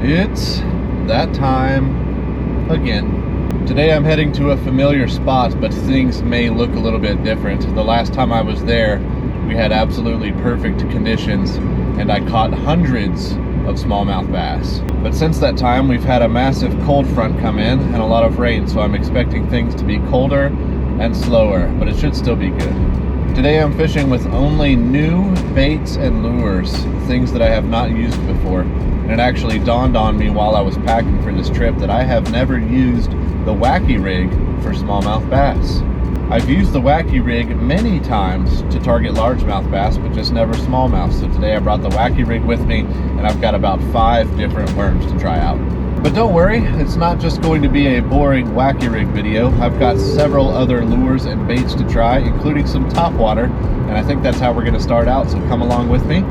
It's that time again. Today I'm heading to a familiar spot, but things may look a little bit different. The last time I was there, we had absolutely perfect conditions, and I caught hundreds of smallmouth bass. But since that time, we've had a massive cold front come in and a lot of rain, so I'm expecting things to be colder and slower, but it should still be good. Today I'm fishing with only new baits and lures, things that I have not used before. And it actually dawned on me while I was packing for this trip that I have never used the WACKY rig for smallmouth bass. I've used the WACKY rig many times to target largemouth bass, but just never smallmouth. So today I brought the WACKY rig with me, and I've got about 5 different worms to try out. But don't worry, it's not just going to be a boring WACKY rig video. I've got several other lures and baits to try, including some topwater, and I think that's how we're gonna start out, so come along with me.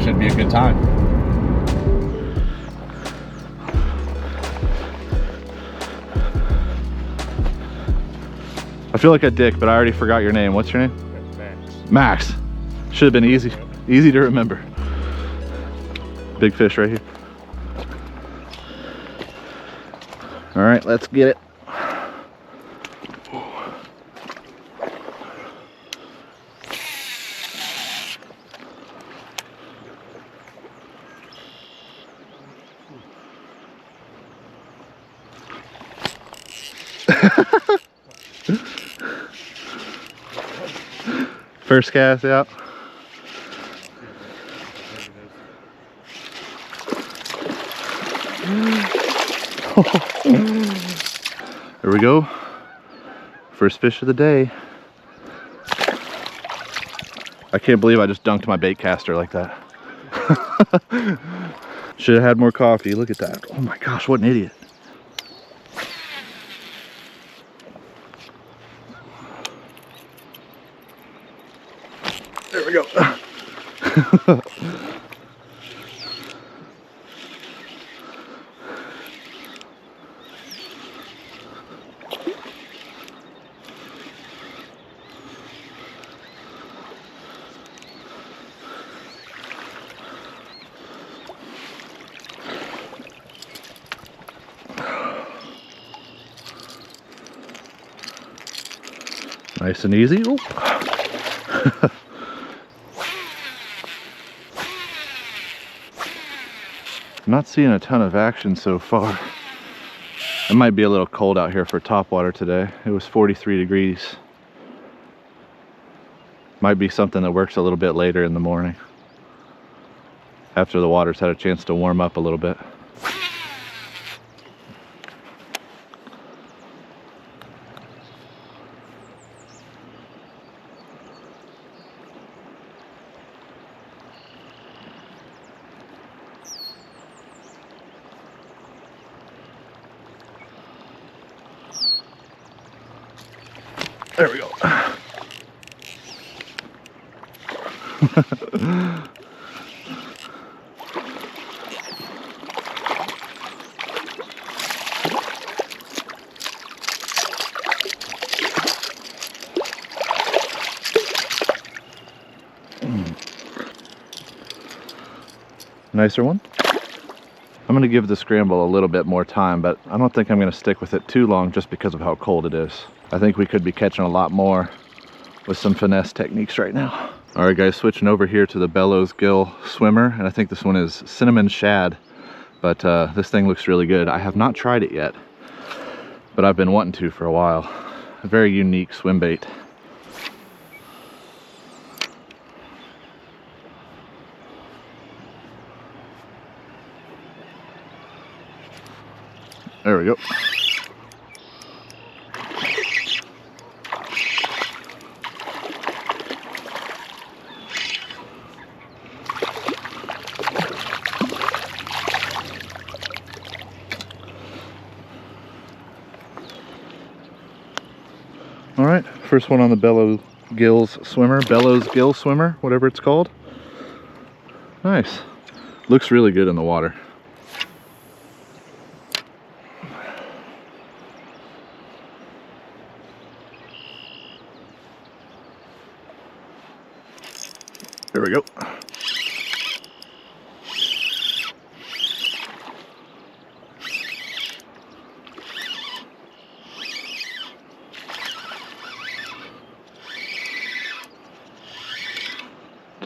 Should be a good time. I feel like a dick, but I already forgot your name. What's your name? Max. Max. Should have been easy to remember. Big fish right here. All right, let's get it. First cast out. There we go. First fish of the day. I can't believe I just dunked my bait caster like that. Should have had more coffee. Look at that. Oh my gosh, what an idiot. There we go. Nice and easy. Oh. I'm not seeing a ton of action so far. It might be a little cold out here for topwater today. It was 43 degrees. Might be something that works a little bit later in the morning, after the water's had a chance to warm up a little bit. There we go. Nicer one. I'm going to give the scramble a little bit more time, but I don't think I'm going to stick with it too long just because of how cold it is. I think we could be catching a lot more with some finesse techniques right now. All right guys, switching over here to the Bellows Gill swimmer, and I think this one is cinnamon shad, but this thing looks really good. I have not tried it yet, but I've been wanting to for a while. A very unique swim bait. There we go. All right, first one on the Bellows Gill swimmer, whatever it's called. Nice. Looks really good in the water. There we go.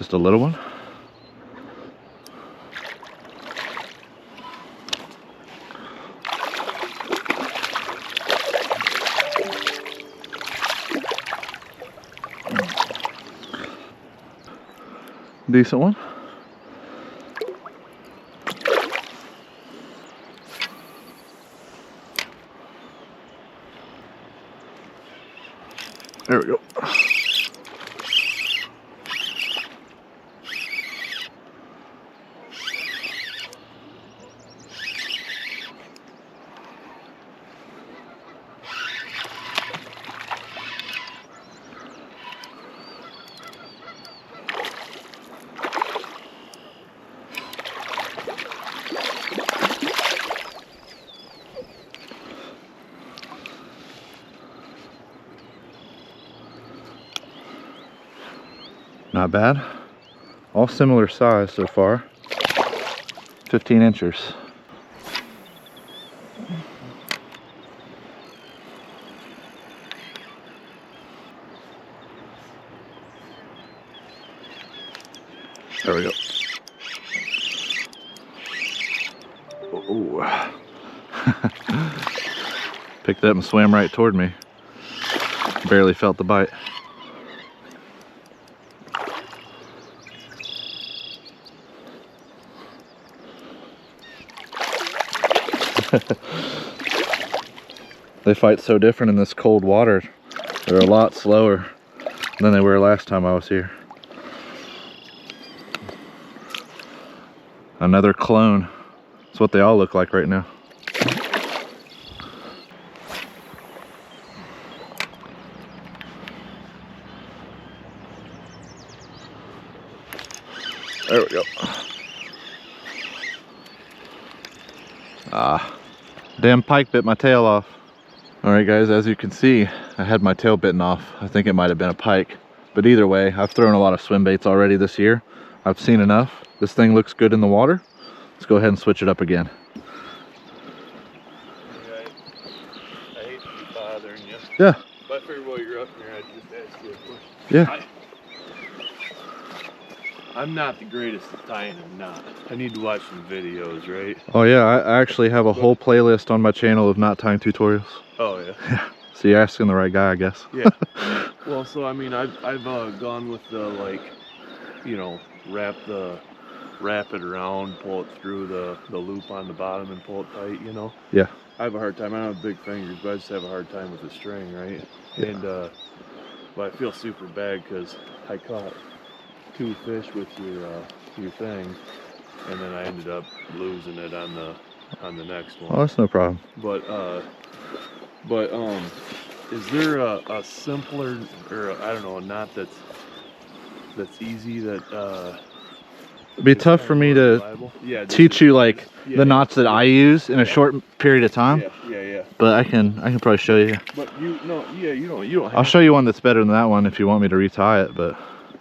Just a little one. Decent one. There we go. Not bad. All similar size so far. 15 inches. There we go. Oh. Picked it up and swam right toward me. Barely felt the bite. They fight so different in this cold water. They're a lot slower than they were last time I was here. Another clone. That's what they all look like right now. There we go. Ah, damn pike bit my tail off. All right guys, as you can see, I had my tail bitten off. I think it might have been a pike, but either way, I've thrown a lot of swim baits already this year. I've seen enough. This thing looks good in the water. Let's go ahead and switch it up again. I hate to be bothering you. Yeah. But I figured while you're up here, I'd just ask you a question. Yeah. I'm not the greatest at tying a knot. I need to watch some videos, right? Oh yeah, I actually have a whole playlist on my channel of knot tying tutorials. Oh yeah. Yeah. So you're asking the right guy, I guess. Yeah. Well, so I mean, I've gone with the, like, you know, wrap it around, pull it through the loop on the bottom and pull it tight, you know? Yeah. I have a hard time. I don't have big fingers, but I just have a hard time with the string, right? Yeah. And but I feel super bad because I caught 2 fish with your thing, and then I ended up losing it on the next one. Oh, that's no problem. But is there a simpler, or I don't know, a knot that's easy that It'd be tough for me to teach you like the knots that I use in a short period of time. Yeah. But I can probably show you. But you don't. I'll show you one that's better than that one if you want me to retie it. But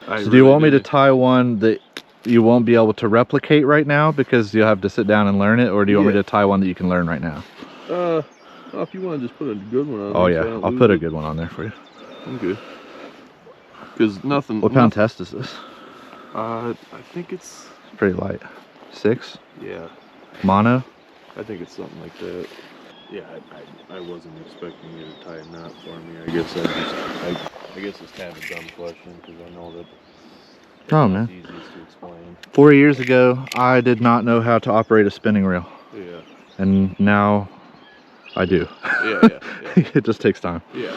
So do you want me to tie one that you won't be able to replicate right now because you'll have to sit down and learn it, or do you want me to tie one that you can learn right now? Well, if you want to just put a good one on. Oh yeah, I'll put a good one on there for you. Okay. Because nothing. What pound test is this? I think it's pretty light. 6? Yeah. Mono? I think it's something like that. Yeah, I wasn't expecting you to tie a knot for me. I guess it's kind of a dumb question because I know that it's Oh not man. the easiest to explain. 4 years ago, I did not know how to operate a spinning reel. Yeah. And now I do. Yeah. It just takes time. Yeah.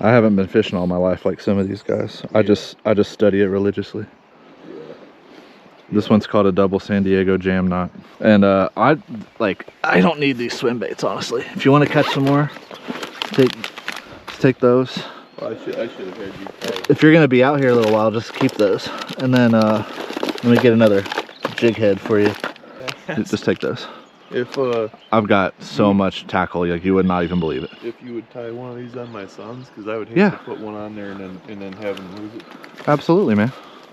I haven't been fishing all my life like some of these guys. I just study it religiously. This one's called a double San Diego jam knot. And I don't need these swim baits, honestly. If you want to catch some more, take those. Well, I should have had you tie. If you're gonna be out here a little while, just keep those. And then let me get another jig head for you. Just take those. If I've got so much tackle, like you would not even believe it. if you would tie one of these on my son's, because I would hate to put one on there and then have him lose it. Absolutely, man.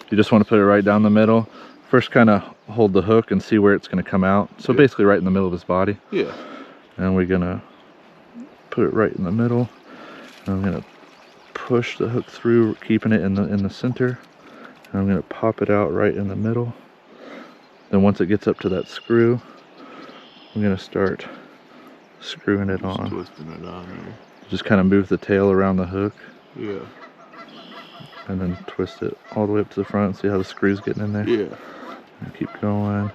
You just want to put it right down the middle. First, kind of hold the hook and see where it's going to come out. So basically right in the middle of his body. Yeah. And we're going to put it right in the middle. And I'm going to push the hook through, keeping it in the center. I'm going to pop it out right in the middle. Then once it gets up to that screw, I'm going to start screwing it on. Twisting it on there. Just kind of move the tail around the hook. Yeah. And then twist it all the way up to the front and see how the screw's getting in there. Yeah. And keep going.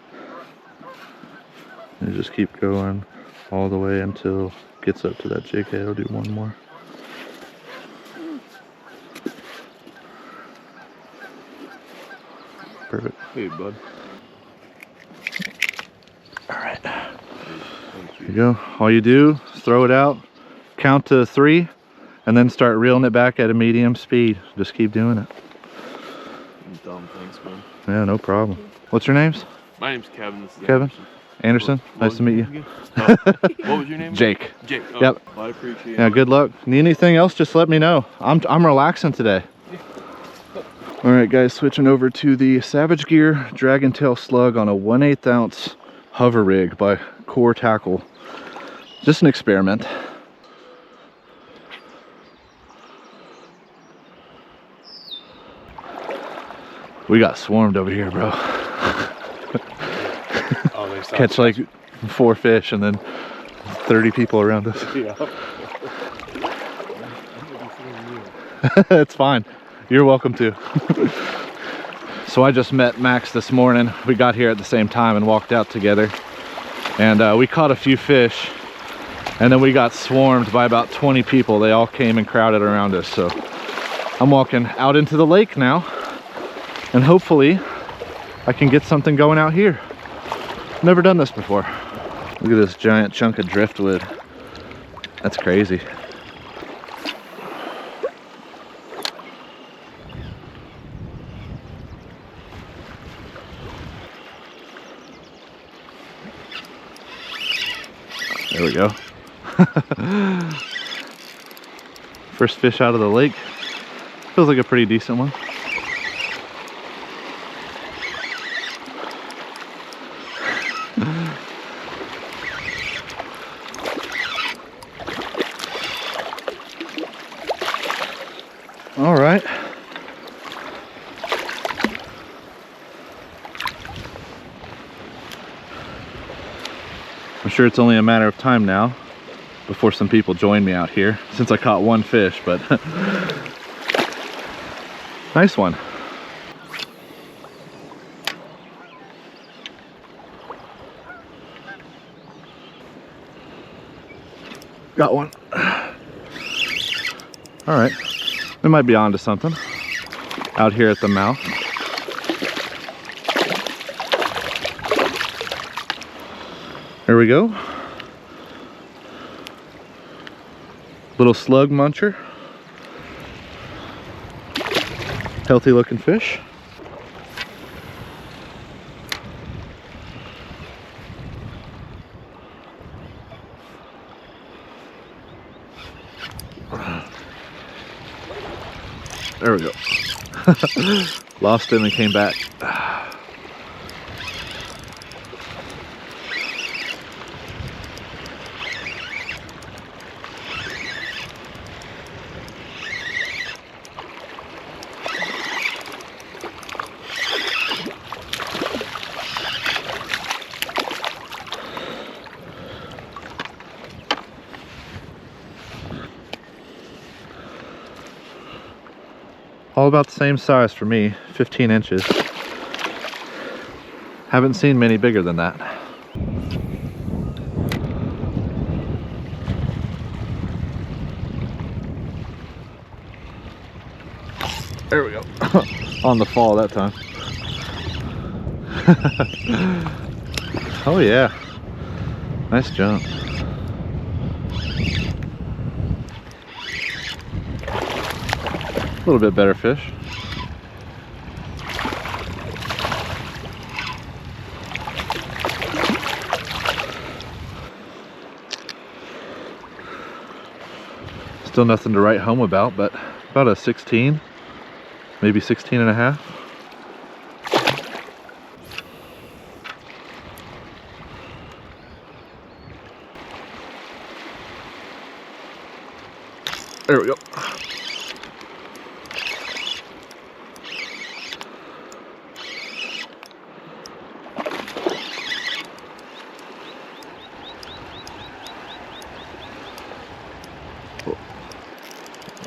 And just keep going all the way until it gets up to that jig head. I'll do one more. Perfect. Hey, bud. Alright. There you go. All you do is throw it out, count to 3, and then start reeling it back at a medium speed. Just keep doing it. Dumb, thanks, man. Yeah, no problem. What's your names? My name's Kevin. This is Kevin? Anderson? Nice to meet you. Oh, what was your name? Jake. Jake. Oh, Yep. well, I appreciate it. Yeah, good luck. Need anything else, just let me know. I'm relaxing today. Alright guys, switching over to the Savage Gear Dragontail Slug on a 1/8 ounce hover rig by Core Tackle. Just an experiment. We got swarmed over here, bro. Oh, they Catch like 4 fish and then 30 people around us. Yeah. It's fine. You're welcome to. So I just met Max this morning. We got here at the same time and walked out together. And we caught a few fish. And then we got swarmed by about 20 people. They all came and crowded around us. So I'm walking out into the lake now. And hopefully I can get something going out here. Never done this before. Look at this giant chunk of driftwood. That's crazy. There we go. First fish out of the lake. Feels like a pretty decent one. All right. I'm sure it's only a matter of time now before some people join me out here, since I caught 1 fish, but nice one. Got one. All right, we might be on to something out here at the mouth. There we go. Little slug muncher. Healthy looking fish. There we go. Lost him and came back. All about the same size for me, 15 inches. Haven't seen many bigger than that. There we go. On the fall that time. Oh yeah. Nice jump. A little bit better fish. Still nothing to write home about, but about a 16, maybe 16 and a half. There we go.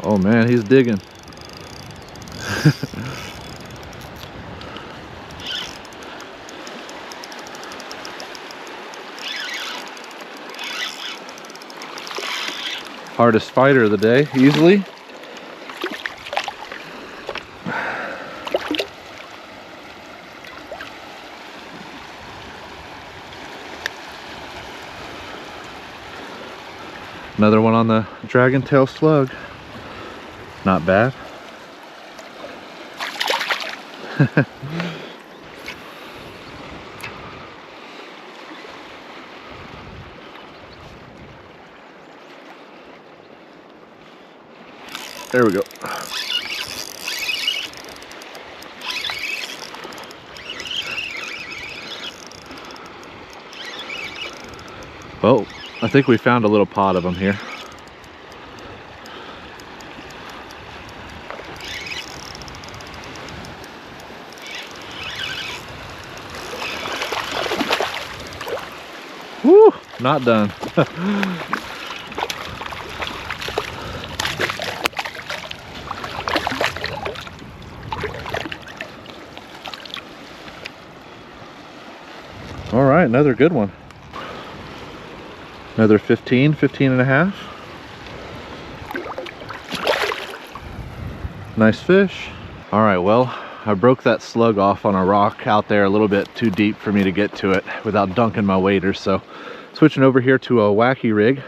Oh man, he's digging. Hardest fighter of the day, easily. Another one on the Dragontail slug. Not bad. There we go. Well, I think we found a little pod of them here. Woo! Not done. All right, another good one. Another 15 and a half. Nice fish. All right, well, I broke that slug off on a rock out there a little bit too deep for me to get to it without dunking my waders. So switching over here to a wacky rig.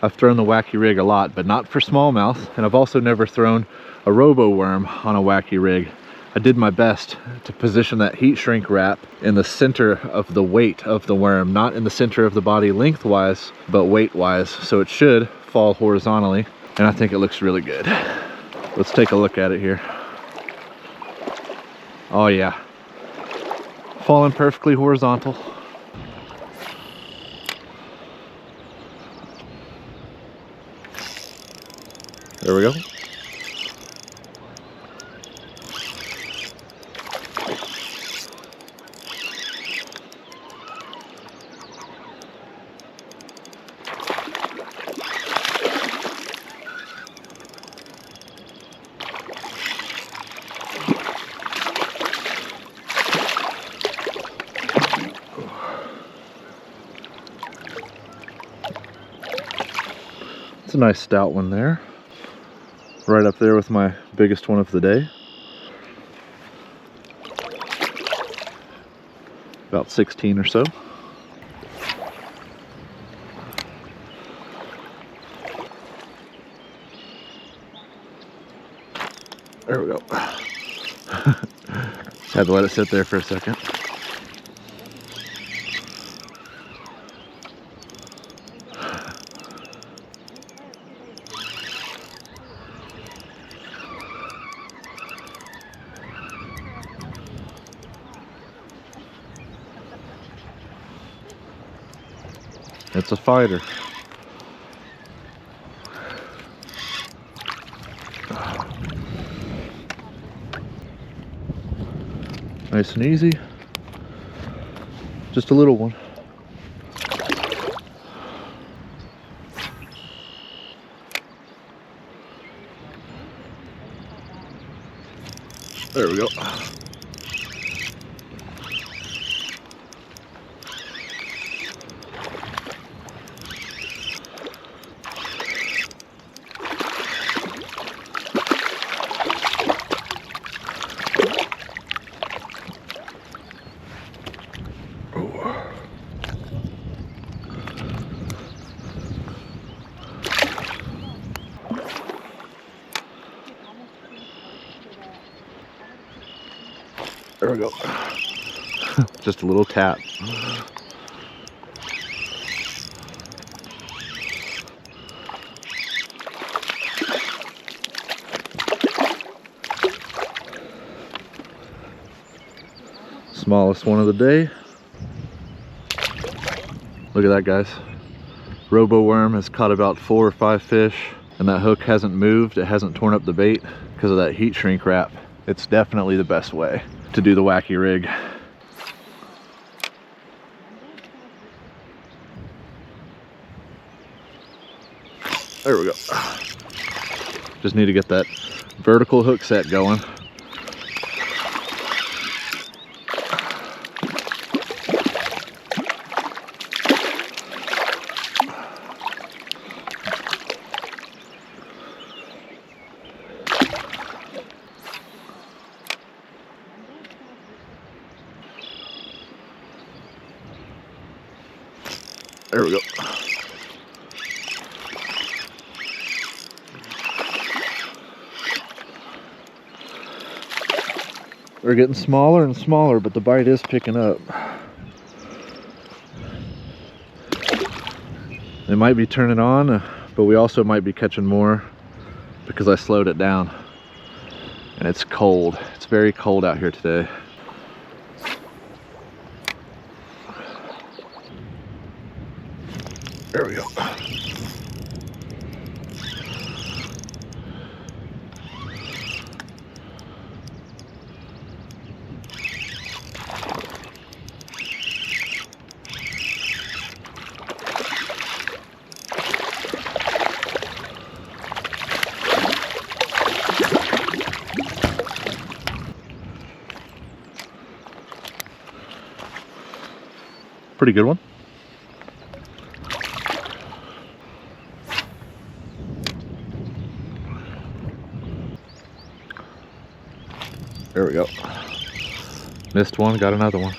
I've thrown the wacky rig a lot, but not for smallmouth. And I've also never thrown a Roboworm on a wacky rig. I did my best to position that heat shrink wrap in the center of the weight of the worm, not in the center of the body lengthwise, but weight-wise. So it should fall horizontally, and I think it looks really good. Let's take a look at it here. Oh yeah, falling perfectly horizontal. There we go. It's a nice stout one there. Right up there with my biggest one of the day. About 16 or so. There we go. Just had to let it sit there for a second. It's a fighter. Nice and easy. Just a little one. There we go. There we go. Just a little tap. Smallest one of the day. Look at that, guys. Roboworm has caught about 4 or 5 fish, and that hook hasn't moved. It hasn't torn up the bait because of that heat shrink wrap. It's definitely the best way to do the wacky rig. There we go. Just need to get that vertical hook set going. There we go. They're getting smaller and smaller, but the bite is picking up. They might be turning on, but we also might be catching more because I slowed it down. And it's cold. It's very cold out here today. There we go. Pretty good one. There we go. Missed one, got another one.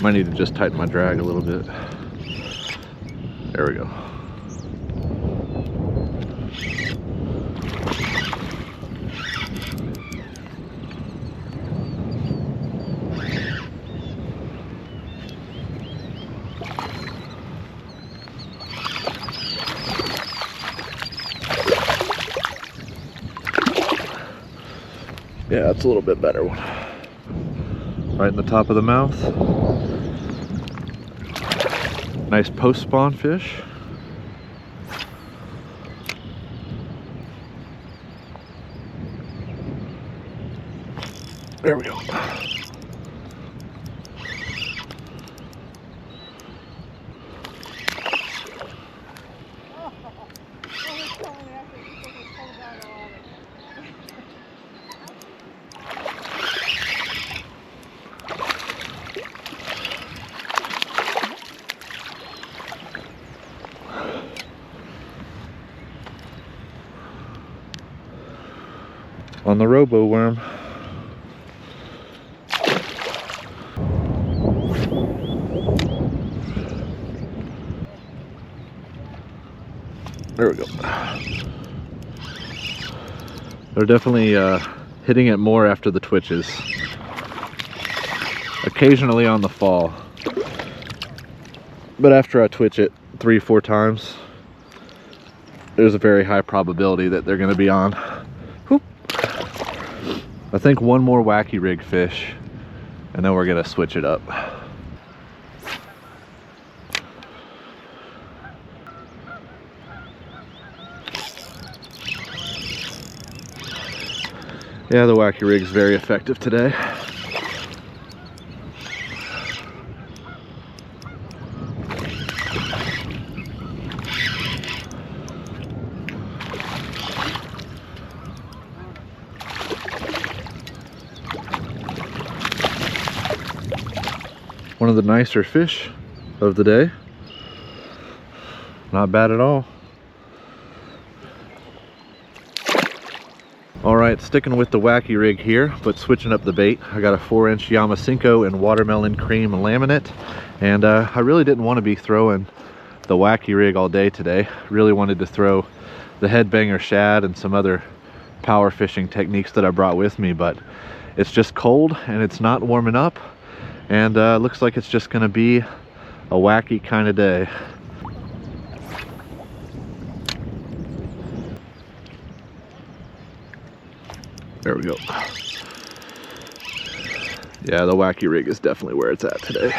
Might need to just tighten my drag a little bit. There we go. Yeah, that's a little bit better one. Right in the top of the mouth. Nice post-spawn fish. There we go. On the Roboworm. There we go. They're definitely hitting it more after the twitches. Occasionally on the fall. But after I twitch it 3-4 times, there's a very high probability that they're going to be on. Whoop. I think one more wacky rig fish, and then we're going to switch it up. Yeah, the wacky rig's very effective today. One of the nicer fish of the day. Not bad at all. Alright, sticking with the wacky rig here, but switching up the bait. I got a 4-inch Senko and watermelon cream laminate, and I really didn't want to be throwing the wacky rig all day today. Really wanted to throw the Headbanger Shad and some other power fishing techniques that I brought with me, but it's just cold and it's not warming up, and looks like it's just going to be a wacky kind of day. There we go. Yeah, the wacky rig is definitely where it's at today.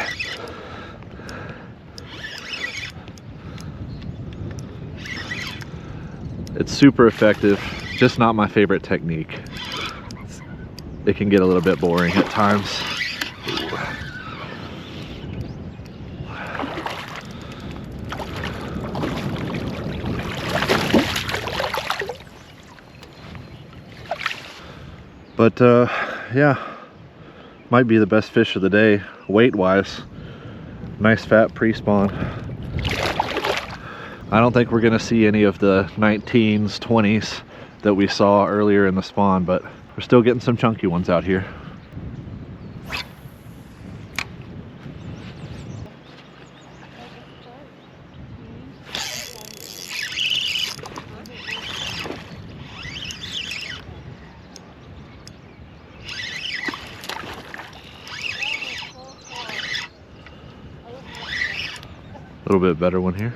It's super effective, just not my favorite technique. It can get a little bit boring at times. But yeah, might be the best fish of the day weight wise. Nice fat pre-spawn. I don't think we're gonna see any of the 19s, 20s that we saw earlier in the spawn, but we're still getting some chunky ones out here. A little bit better one here.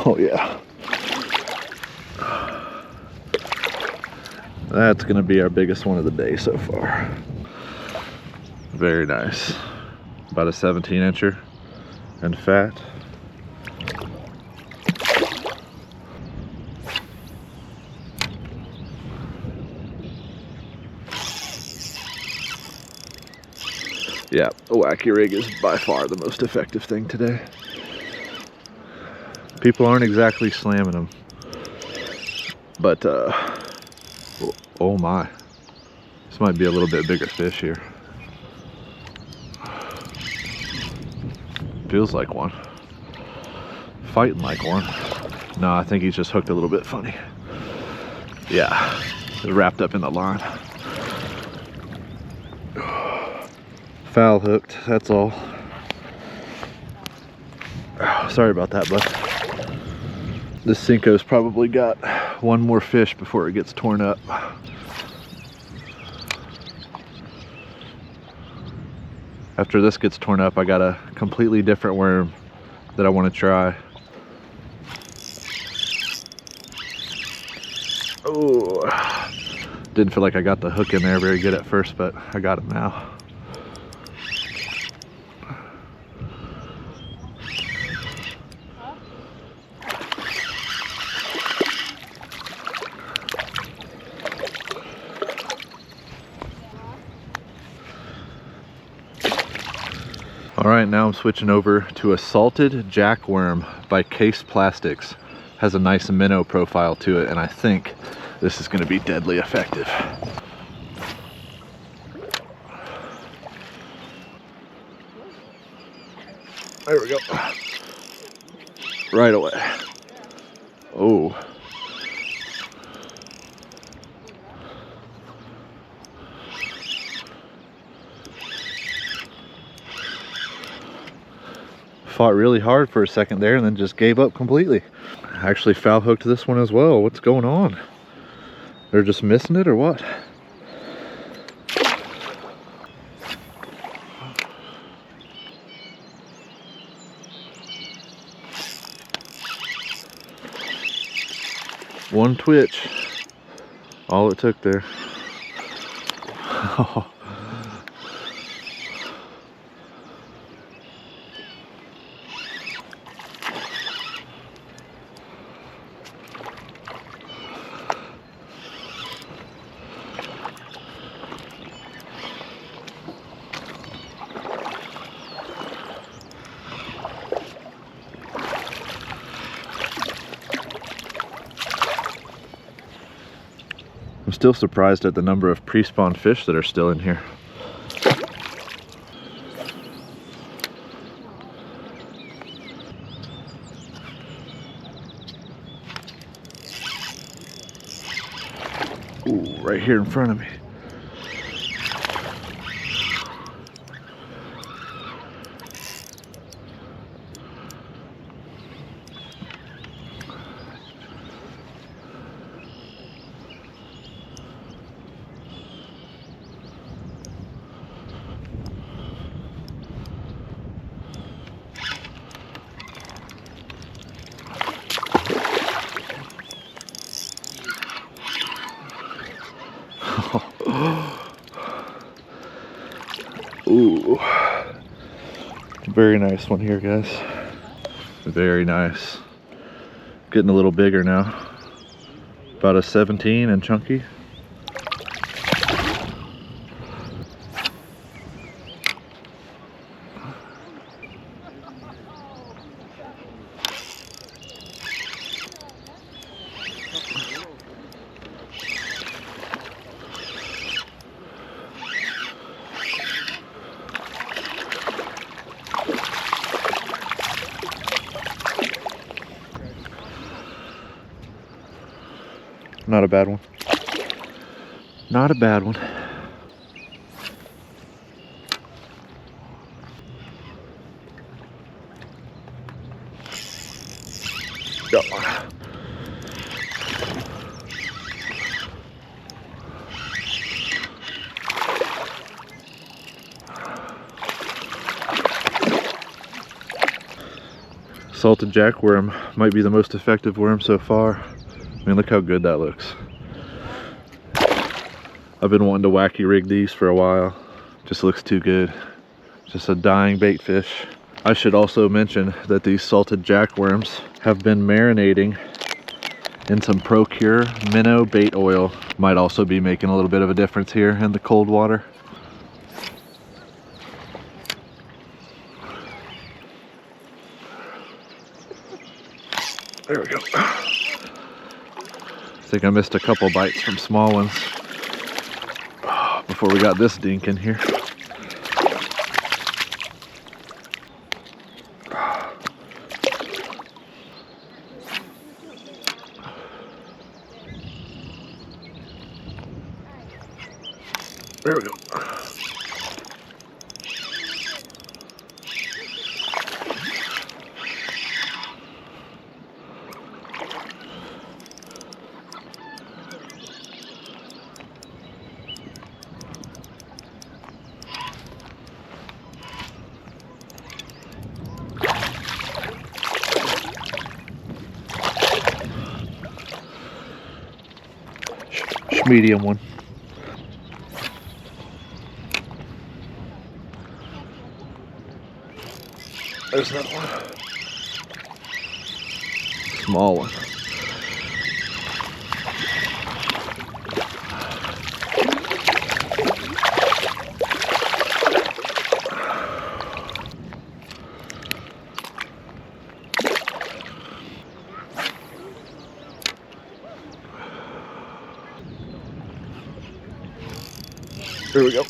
Oh yeah. That's gonna be our biggest one of the day so far. Very nice. About a 17-incher and fat. Yeah, the wacky rig is by far the most effective thing today. People aren't exactly slamming them, but oh my, this might be a little bit bigger fish here. Feels like one. Fighting like one. No, I think he's just hooked a little bit funny. Yeah, it's wrapped up in the line. Foul hooked, that's all. Oh, sorry about that, bud. This Senko's probably got one more fish before it gets torn up. After this gets torn up, I got a completely different worm that I want to try. Oh, didn't feel like I got the hook in there very good at first, but I got it now. All right, now I'm switching over to a salted jackworm by Case Plastics. Has a nice minnow profile to it, and I think this is going to be deadly effective. There we go. Right away. Oh. Fought really hard for a second there and then just gave up completely. I actually foul hooked this one as well. What's going on? They're just missing it or what? One twitch. All it took there. I'm still surprised at the number of pre-spawn fish that are still in here. Ooh, right here in front of me. Ooh, very nice one here, guys. Very nice. Getting a little bigger now. About a 17 and chunky. Not a bad one. Not a bad one. Go. Salted jackworm might be the most effective worm so far. I mean, look how good that looks. I've been wanting to wacky rig these for a while. Just looks too good. Just a dying bait fish. I should also mention that these salted jackworms have been marinating in some Procure minnow bait oil. Might also be making a little bit of a difference here in the cold water. There we go. I think I missed a couple bites from small ones before we got this dink in here. There we go. Medium one. There's that one. Small one. Here we go.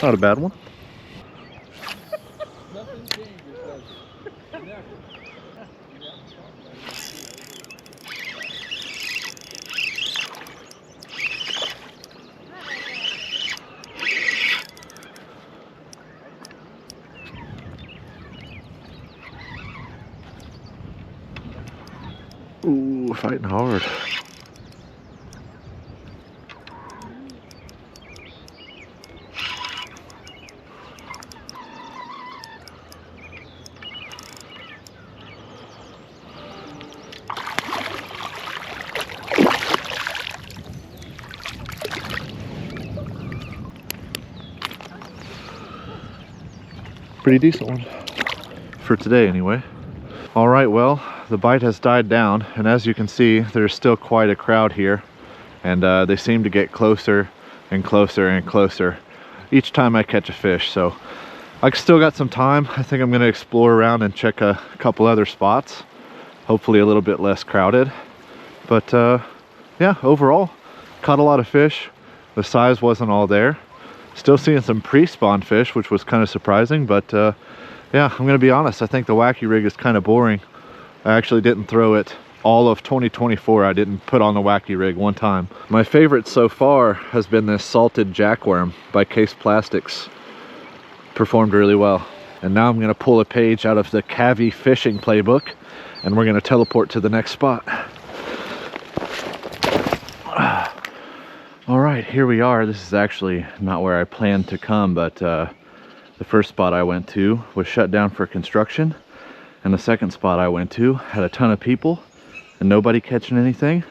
Not a bad one. Ooh, fighting hard. Pretty decent one for today anyway. All right, well, the bite has died down, and as you can see, there's still quite a crowd here, and they seem to get closer and closer and closer each time I catch a fish. So I still got some time. I think I'm going to explore around and check a couple other spots, hopefully a little bit less crowded. But yeah, overall caught a lot of fish. The size wasn't all there. Still seeing some pre-spawn fish, which was kind of surprising, but yeah, I'm gonna be honest, I think the wacky rig is kind of boring. I actually didn't throw it all of 2024. I didn't put on the wacky rig one time. My favorite so far has been this salted jackworm by Case Plastics. Performed really well. And now I'm gonna pull a page out of the Cavi fishing playbook, and we're gonna teleport to the next spot. right, here we are. This is actually not where I planned to come, but the first spot I went to was shut down for construction, and the second spot I went to had a ton of people and nobody catching anything.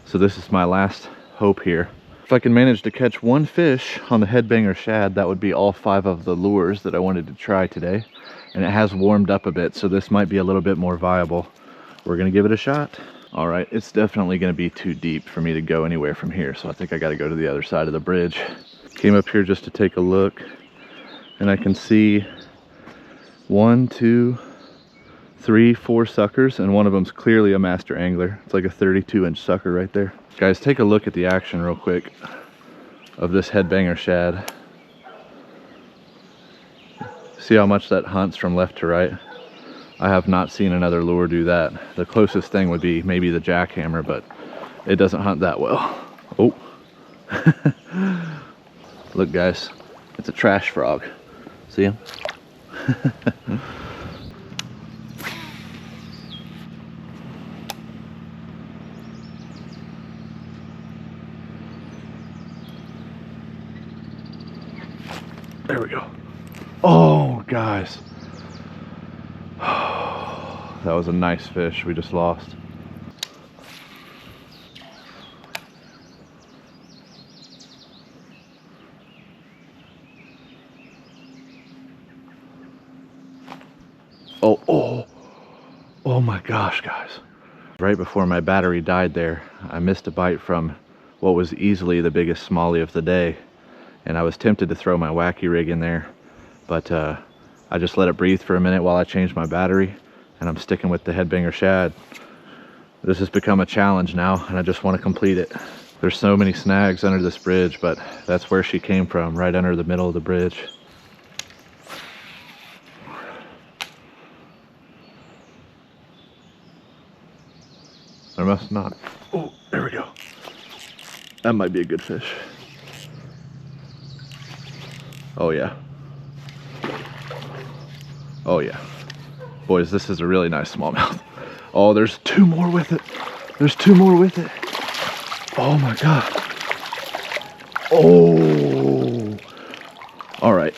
So this is my last hope here. If I can manage to catch one fish on the Headbanger Shad, that would be all 5 of the lures that I wanted to try today. And it has warmed up a bit, so this might be a little bit more viable. We're gonna give it a shot. All right, it's definitely gonna be too deep for me to go anywhere from here, so I think I gotta go to the other side of the bridge. Came up here just to take a look, and I can see 1, 2, 3, 4 suckers, and one of them's clearly a master angler. It's like a 32-inch sucker right there. Guys, take a look at the action real quick of this Headbanger Shad. See how much that hunts from left to right? I have not seen another lure do that. The closest thing would be maybe the jackhammer, but it doesn't hunt that well. Oh. Look guys, it's a trash frog. See him? There we go. Oh, guys. That was a nice fish we just lost. Oh my gosh, guys. Right before my battery died there, I missed a bite from what was easily the biggest smallie of the day. And I was tempted to throw my WACKY rig in there, but I just let it breathe for a minute while I changed my battery, and I'm sticking with the Headbanger Shad. This has become a challenge now, and I just want to complete it. There's so many snags under this bridge, but that's where she came from, right under the middle of the bridge. There must not. Oh, there we go. That might be a good fish. Oh yeah. Oh yeah. Boys, this is a really nice smallmouth. Oh, there's 2 more with it. There's 2 more with it. Oh my God. Oh. All right.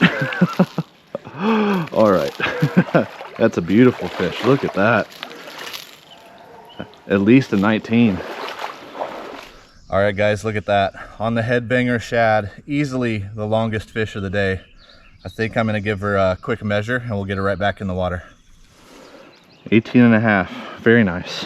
All right. That's a beautiful fish. Look at that. At least a 19. All right, guys, look at that. On the Headbanger Shad, easily the longest fish of the day. I think I'm gonna give her a quick measure and we'll get her right back in the water. 18.5, very nice.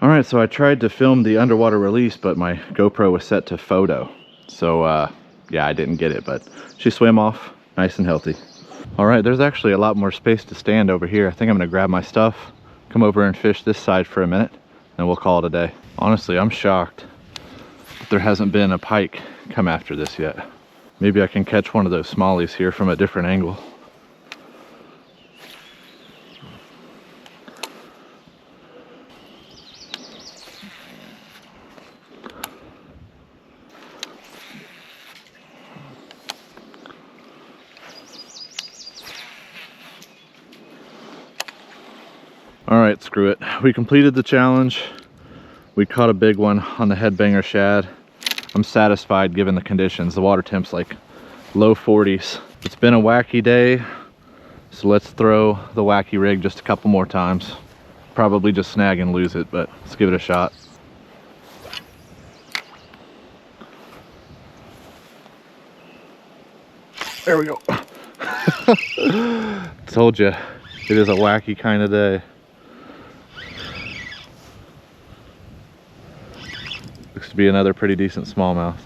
All right, so I tried to film the underwater release, but my GoPro was set to photo. So yeah, I didn't get it, but she swam off nice and healthy. All right, there's actually a lot more space to stand over here. I think I'm gonna grab my stuff, come over and fish this side for a minute, and we'll call it a day. Honestly, I'm shocked that there hasn't been a pike come after this yet. Maybe I can catch one of those smallies here from a different angle. All right, screw it. We completed the challenge. We caught a big one on the Headbanger Shad. I'm satisfied given the conditions. The water temp's like low 40s. It's been a wacky day, so let's throw the WACKY rig just a couple more times. Probably just snag and lose it, but let's give it a shot. There we go. Told you, it is a wacky kind of day. Looks to be another pretty decent smallmouth.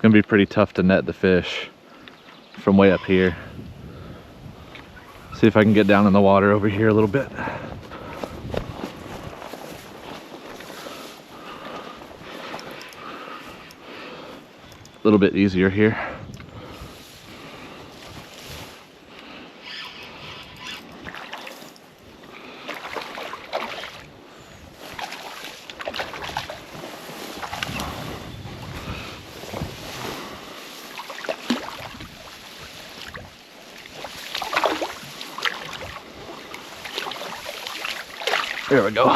Gonna be pretty tough to net the fish from way up here. See if I can get down in the water over here a little bit. A little bit easier here. There we go.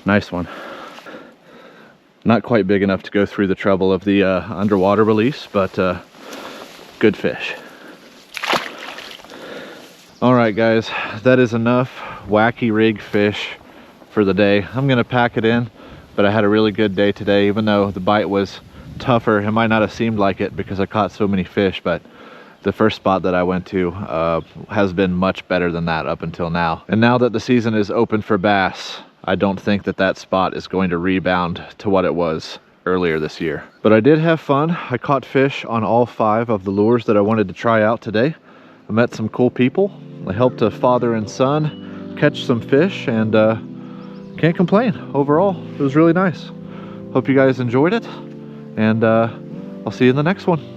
Nice one. Not quite big enough to go through the trouble of the underwater release, but good fish. All right, guys, that is enough wacky rig fish for the day. I'm gonna pack it in, but I had a really good day today, even though the bite was tougher. It might not have seemed like it because I caught so many fish, but the first spot that I went to has been much better than that up until now. And now that the season is open for bass, I don't think that that spot is going to rebound to what it was earlier this year. But I did have fun. I caught fish on all 5 of the lures that I wanted to try out today. I met some cool people. I helped a father and son catch some fish, and can't complain. Overall, it was really nice. Hope you guys enjoyed it, and I'll see you in the next one.